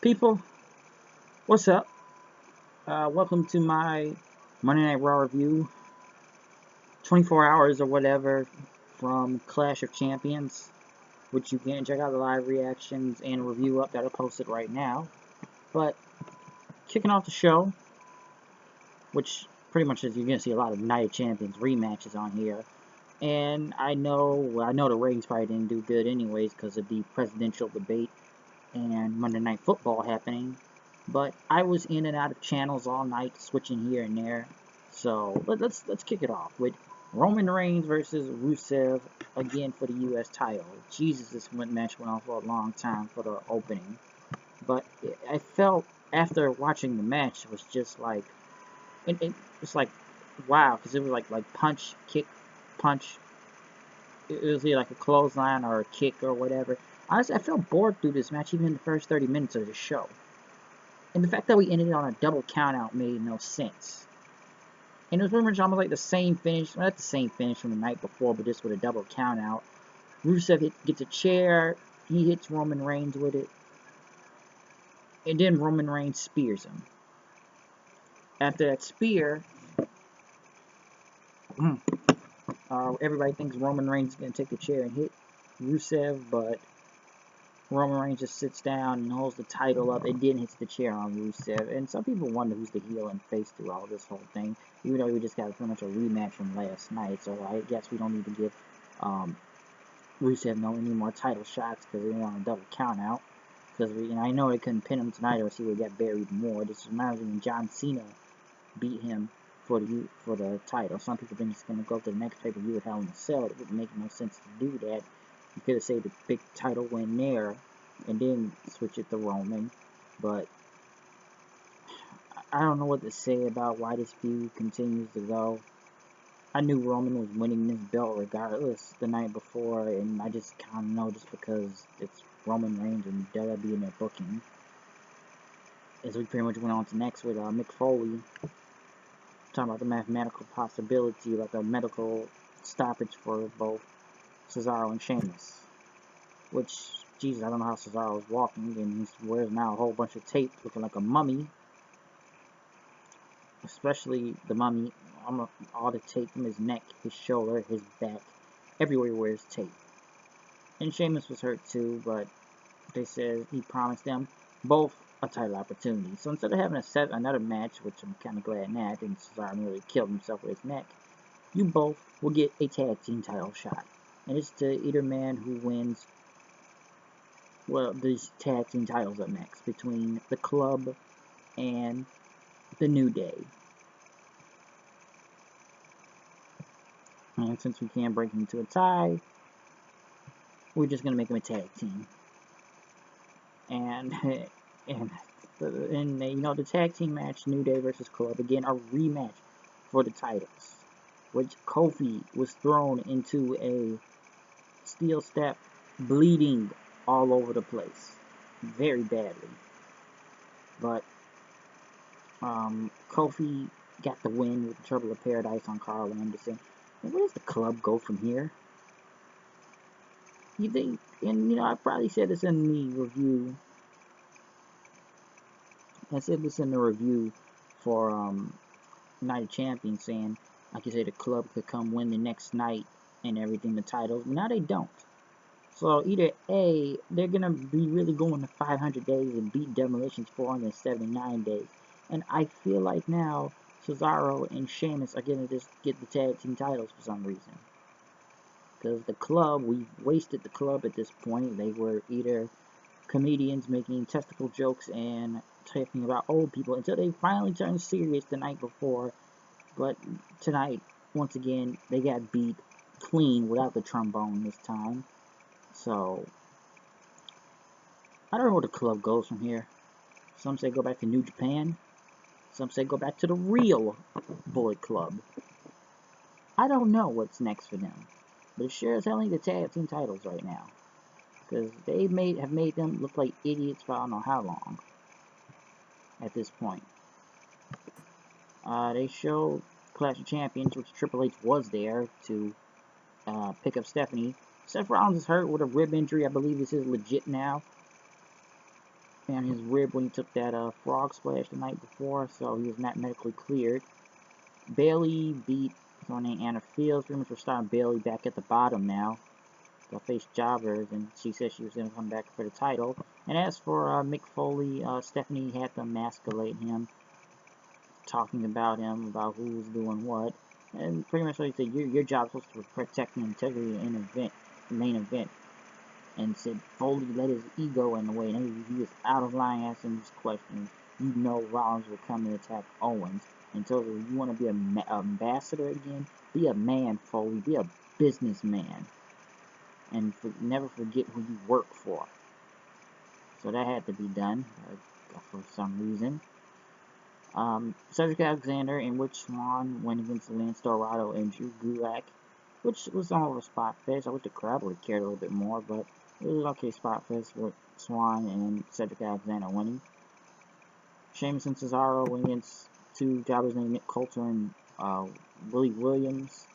People, what's up? Welcome to my Monday Night Raw review. 24 hours or whatever from Clash of Champions, which you can check out the live reactions and review up that are posted right now. But kicking off the show, which pretty much is you're gonna see a lot of Night of Champions rematches on here. And I know the ratings probably didn't do good anyways because of the presidential debate and Monday Night Football happening. But I was in and out of channels all night, switching here and there. So let's kick it off with Roman Reigns versus Rusev again for the U.S. title. Jesus, this match went on for a long time for the opening. But I felt after watching the match, it was just like it's like wow, because it was like punch, kick, punch. It was either like a clothesline or a kick or whatever. Honestly, I felt bored through this match, even in the first 30 minutes of the show. And the fact that we ended on a double countout made no sense. And it was pretty much almost like the same finish, well, not the same finish from the night before, but just with a double countout. Rusev gets a chair, he hits Roman Reigns with it, and then Roman Reigns spears him. After that spear, everybody thinks Roman Reigns is going to take the chair and hit Rusev, but Roman Reigns just sits down and holds the title up and then hits the chair on Rusev. And some people wonder who's the heel and face through all this whole thing, even though we just got pretty much a rematch from last night. So I guess we don't need to give Rusev any more title shots because they went on a double count out. Because I know they couldn't pin him tonight or see we got buried more. This reminds me when John Cena beat him for the title. Some people think it's going to go to the next pay-per-view with Hell in a Cell. It wouldn't make no sense to do that. You could have saved a big title win there and then switch it to Roman. But I don't know what to say about why this feud continues to go. I knew Roman was winning this belt regardless the night before, and I just kind of know just because it's Roman Reigns and WWE in their booking. As we pretty much went on to next with Mick Foley, talking about the mathematical possibility, like a medical stoppage for both Cesaro and Sheamus. Which, Jesus, I don't know how Cesaro is walking, and he wears now a whole bunch of tape looking like a mummy. Especially the mummy, all the tape from his neck, his shoulder, his back, everywhere he wears tape. And Sheamus was hurt too, but they said he promised them both a title opportunity. So instead of having another match, which I'm kind of glad that, and Cesaro nearly killed himself with his neck, you both will get a tag team title shot. And it's to either man who wins, well, these tag team titles up next, between the Club and the New Day. And since we can't break into a tie, we're just gonna make them a tag team. And the tag team match, New Day versus Club, again a rematch for the titles, which Kofi was thrown into a steel step, bleeding all over the place, very badly. But Kofi got the win with the Trouble of Paradise on Carl Anderson. And where does the Club go from here? You think, and I probably said this in the review. I said this in the review for Night of Champions, saying, like you say, the Club could come win the next night and everything, the titles. But now they don't. So either A, they're going to be really going to 500 days and beat Demolition's 479 days. And I feel like now Cesaro and Sheamus are going to just get the tag team titles for some reason. Because the Club, we've wasted the Club at this point. They were either comedians making testicle jokes and talking about old people until they finally turned serious the night before. But tonight, once again, they got beat clean without the trombone this time. So, I don't know where the Club goes from here. Some say go back to New Japan. Some say go back to the real Bullet Club. I don't know what's next for them. But it sure as hell ain't the tag team titles right now. Because they have made them look like idiots for I don't know how long. At this point. They showed Clash of Champions, which Triple H was there to pick up Stephanie. Seth Rollins is hurt with a rib injury. I believe this is legit now. and his rib when he took that frog splash the night before, so he was not medically cleared. Bailey beat someone named Anna Fields. Pretty much we're starting Bailey back at the bottom now. They'll face jobbers, and she said she was going to come back for the title. And as for Mick Foley, Stephanie had to emasculate him, talking about him, about who was doing what. And pretty much like he said, your job is supposed to protect the integrity of the main event. And said Foley let his ego in the way, and he was out of line asking these questions. You know Rollins will come and attack Owens. And told her, you want to be an ambassador again? Be a man, Foley. Be a businessman. And never forget who you work for. So that had to be done for some reason. Cedric Alexander and Rich Swann went against Lance Dorado and Drew Gulak, which was all a spot fest. I wish the crowd would have cared a little bit more, but it was an okay spot fest with Swann and Cedric Alexander winning. Sheamus and Cesaro went against two jobbers named Nick Coulter and Willie Williams.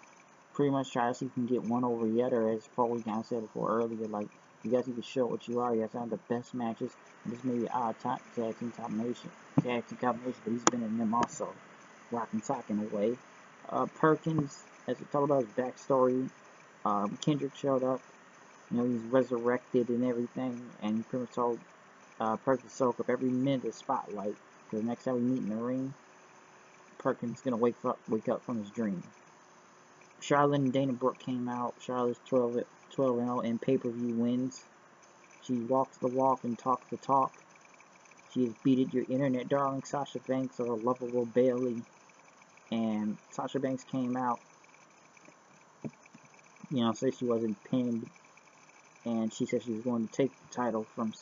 Pretty much try to see if you can get one over yet, or as Foley kind of said before earlier, like, you guys need to show what you are. You guys have the best matches, and this may be our tag team combination, but he's been in them also, rocking sock in a way. Perkins, as we talked about his backstory, Kendrick showed up, he's resurrected and everything, and he pretty much told Perkins to soak up every minute of spotlight, because next time we meet in the ring, Perkins is going to wake up from his dream. Charlotte and Dana Brooke came out. Charlotte's 12-0 in pay-per-view wins. She walks the walk and talks the talk. She has beaten your internet darling Sasha Banks or a lovable Bailey. And Sasha Banks came out, said she wasn't pinned. And she said she was going to take the title from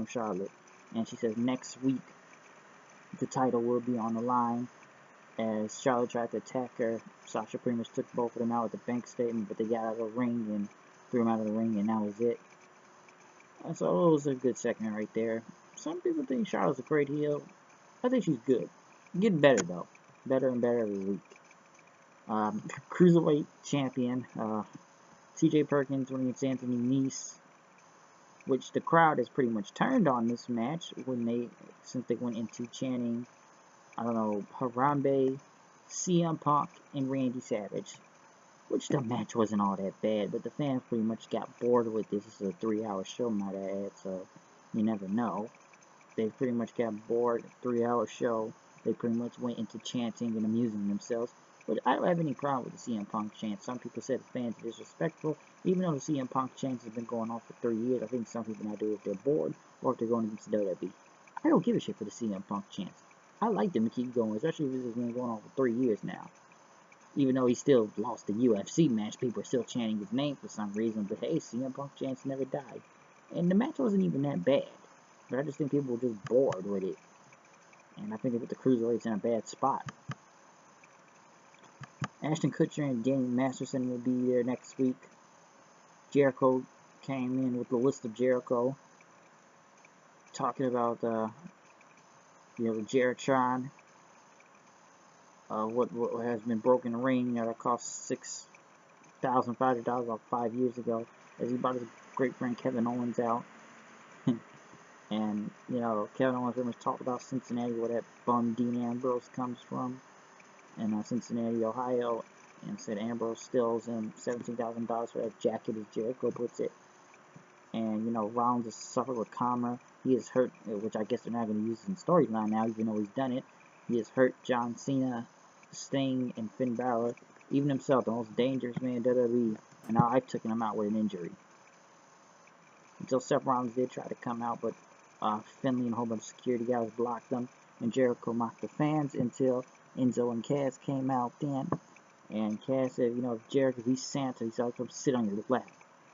Charlotte. And she says next week the title will be on the line. As Charlotte tried to attack her, Sasha pretty much took both of them out with the bank statement, but they got out of the ring and threw them out of the ring, and that was it. So it was a good segment right there. Some people think Charlotte's a great heel. I think she's good. Getting better, though. Better and better every week. Cruiserweight champion, CJ Perkins went against Anthony Nese, which the crowd has pretty much turned on this match since they went into chanting, Harambe, CM Punk, and Randy Savage. Which the match wasn't all that bad, but the fans pretty much got bored with this. This is a 3-hour show, might I add, so you never know. They pretty much got bored. 3-hour show. They pretty much went into chanting and amusing themselves. But I don't have any problem with the CM Punk chant. Some people said the fans are disrespectful. Even though the CM Punk chants have been going on for 3 years, I think some people now do it if they're bored or if they're going against WWE. I don't give a shit for the CM Punk chants. I like them to keep going, especially if this has been going on for 3 years now. Even though he still lost the UFC match, people are still chanting his name for some reason. But hey, CM Punk chants never die. And the match wasn't even that bad. But I just think people were just bored with it. And I think they put the Cruiserweights in a bad spot. Ashton Kutcher and Danny Masterson will be there next week. Jericho came in with the list of Jericho. Talking about, the Jeritron. What has been broken in the ring, that cost $6,500 about 5 years ago, as he brought his great friend Kevin Owens out. And, Kevin Owens pretty much talked about Cincinnati, where that bum Dean Ambrose comes from, in Cincinnati, Ohio, and said Ambrose steals him $17,000 for that jacket, as Jericho puts it. And, Rollins has suffered with karma. He is hurt, which I guess they're not going to use in storyline now, even though he's done it. He has hurt John Cena, Sting, and Finn Balor, even himself, the most dangerous man in WWE, and now I've taken him out with an injury. Until Seth Rollins did try to come out, but Finley and a whole bunch of security guys blocked them, and Jericho mocked the fans until Enzo and Cass came out then. And Cass said, if Jericho, he's Santa, he said, I'll come sit on your lap.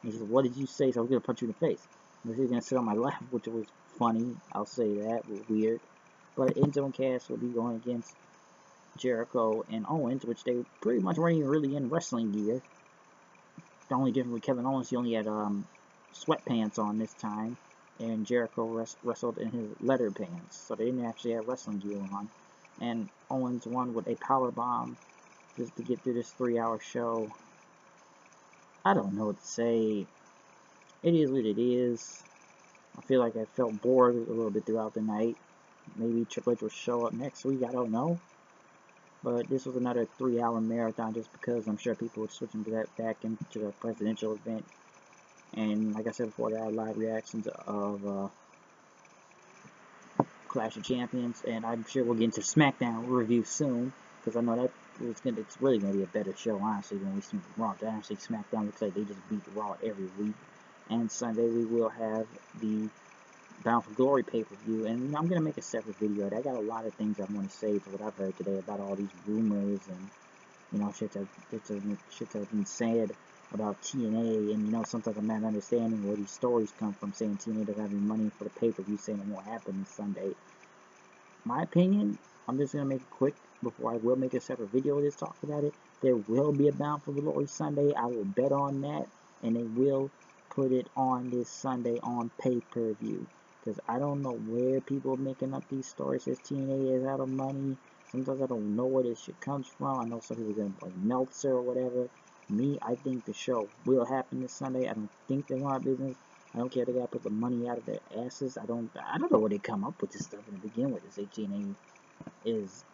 And he said, what did you say? So I was going to punch you in the face. And he was going to sit on my lap, which was funny, I'll say that, weird. But Enzo and Cass will be going against Jericho and Owens, which they pretty much weren't even really in wrestling gear. The only difference with Kevin Owens, he only had sweatpants on this time, and Jericho wrestled in his leather pants, so they didn't actually have wrestling gear on. And Owens won with a powerbomb just to get through this 3-hour show. I don't know what to say. It is what it is. I feel like I felt bored a little bit throughout the night. Maybe Triple H will show up next week, I don't know. But this was another 3-hour marathon just because I'm sure people would switch into that back into the presidential event. And like I said before, there are live reactions of Clash of Champions, and I'm sure we'll get into SmackDown review soon, because I know that it's really gonna be a better show, honestly, when we see Raw. Honestly, SmackDown looks like they just beat Raw every week. And Sunday we will have the Bound for Glory pay-per-view, and I'm gonna make a separate video. I got a lot of things I want to say for what I've heard today about all these rumors and shit that's been said about TNA, and sometimes I'm not understanding where these stories come from, saying TNA doesn't have any money for the pay-per-view, saying it won't happen this Sunday. My opinion, I'm just gonna make it quick before I will make a separate video of this talking about it. There will be a Bound for Glory Sunday. I will bet on that, and they will put it on this Sunday on pay-per-view. Because I don't know where people are making up these stories. Says TNA is out of money. Sometimes I don't know where this shit comes from. I know some people are going to blame Meltzer or whatever. Me, I think the show will happen this Sunday. I don't think they're on business. I don't care if they got to put the money out of their asses. I don't know where they come up with this stuff to begin with. This TNA is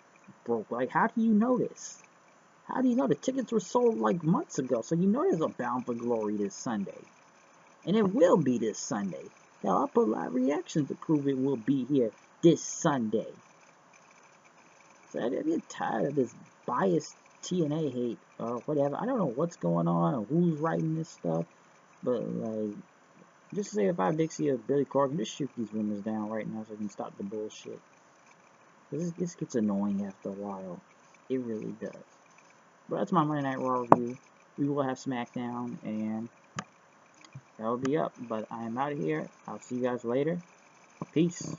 broke. Like, how do you know this? How do you know the tickets were sold like months ago? So you know there's a Bound for Glory this Sunday. And it will be this Sunday. Hell, I'll put live reactions to prove it will be here this Sunday. So I get tired of this biased TNA hate or whatever. I don't know what's going on or who's writing this stuff. But, like, just say if I Dixie or Billy Corgan, just shoot these rumors down right now so I can stop the bullshit. Because this gets annoying after a while. It really does. But that's my Monday Night Raw review. We will have SmackDown, and that'll be up. But I am out of here. I'll see you guys later. Peace.